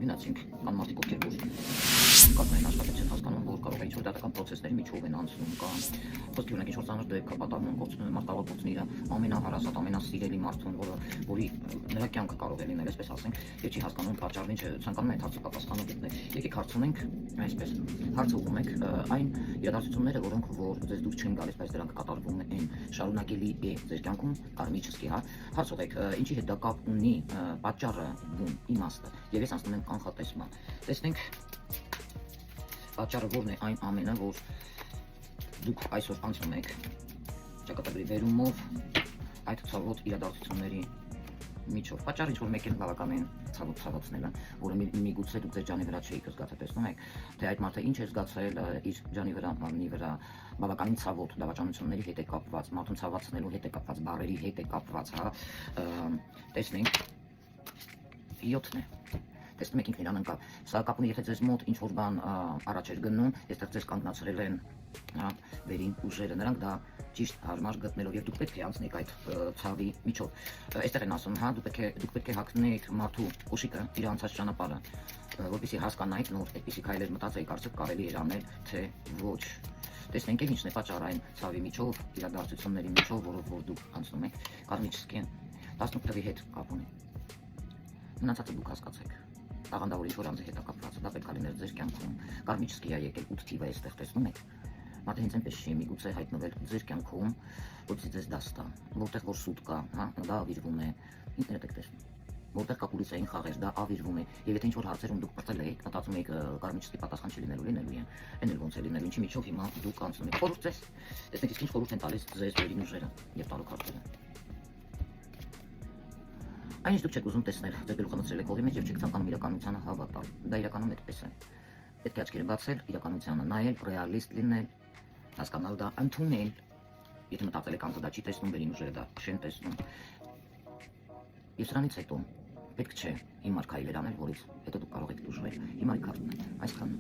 Մնացինք կան մարդիկ, ովքեր որ կազմային աշխատեցին հասկանում, որ կարող է ինչ-որ դատական պրոցեսների միջով են անցնում կամ խոսքի ունենք ինչ-որ ծանր դեպք կա պատահում գործնում մարդ կարող գործնի իր ամենահարասատ, ամենասիրելի մարդուն, որի նրա կյանքը կարող է լինել, այսպես ասենք, եւ չի հասկանում պատճառն ինչ է, ցանկանում է այդ հարցը պատասխանը գտնել։ Եկեք հարցունենք, այսպես հարցը ուղղում եք այն իրադարձությունները, որոնք որ ձեզ դուր չեն գալիս, բայց դրանք կատարվում են շարունակելի է ձեր կյանքում, կարմիչսկի, հա, հարց ուղղեք, ինչի հետ դա կապ ունի, պատճառը, բուն, իմաստը, եւ ես անցնում եմ կանխատեսման։ Տեսնենք պատճառը որն է այն ամենը, որ դուք այսօր անցնում եք ճակատագրի վերումով այդ ցավոտ իրադարձությունների միջով։ Պատճառը ինչ-որ մեկ են բավականին ցավացնելը, որը միգուցե դուք ձեր ջանի վրա չէիք զգացել, տեսնում եք, թե այդ մարդը ինչ է զգացել իր ջանի վրա, մարմնի վրա, բավականին ցավոտ դավաճանությունների հետ է կապված, մարդուն ցավացնելու հետ է կապված, բարերի հետ է կապված, հա, տեսնենք 7-ն է։ Տեսնում եք ինքն իրան ընկավ։ Սա կապ ունի, եթե ձեզ մոտ ինչ-որ բան առաջ էր գնում, այստեղ ձեզ կանգնացրել են, հա, վերին ուժերը, նրանք դա ճիշտ հարմար գտնելով եւ դուք պետք է անցնեք այդ ցավի միջով։ Այստեղ են ասում, հա, դուք պետք է հագնեք մարդու կոշիկը իր անցած ճանապարհը, որպեսզի հասկանայիք նոր այդպիսի քայլեր մտածեիք, արդյոք կարելի էր անել, թե ոչ։ Տեսնենք ինչն է պատճառը այն ցավի միջով, իրադարձությունների միջով, որով որ դուք անցնում եք, կարմիչսկի 18 թվի հետ կապ ունի։ Մնացածը դուք հասկացեք։ Աղանդավոր ինչ-որ անձի հետ կապված, դա պետք է լիներ ձեր կյանքում։ Կարմիչսկի է եկել 8 թիվը այստեղ, տեսնում եք։ Մարդը հենց այնպես չի միգուցե հայտնվել ձեր կյանքում, որպեսզի ձեզ դաս տա, որտեղ որ սուտ կա, հա, դա ավիրվում է, ինքներդ եք տեսնում։ Որտեղ կա կուլիսային խաղեր, դա ավիրվում է, եւ եթե ինչ-որ հարցերում դուք պրծել եք, մտածում եք կարմիչսկի պատասխան չլինելու, լինելու են, այն էլ ոնց է լինելու, ինչի միջով հիմա դուք անցնում եք։ Խորհուրդ ձեզ, տեսնեք իսկ ինչ խորհուրդ են տալիս ձեզ վերին ուժերը եւ տալու քարտերը։ Այն ինչ դուք չեք ուզում տեսնել, ձեր գլուխը մտցրել եք հողի մեջ եւ չեք ցանկանում իրականությանը հավատալ։ Դա իրականում այդպես է։ Պետք է աչքերը բացել, իրականությանը նայել, ռեալիստ լինել, հասկանալ դա, ընդունել։ Եթե մտածել եք անձը դա չի տեսնում, վերին ուժերը դա չեն տեսնում։ Եվ սրանից հետո պետք չէ հիմար քայլեր անել, որից հետո դուք կարող եք դժվել։ Հիմարի քարտն է, այսքան։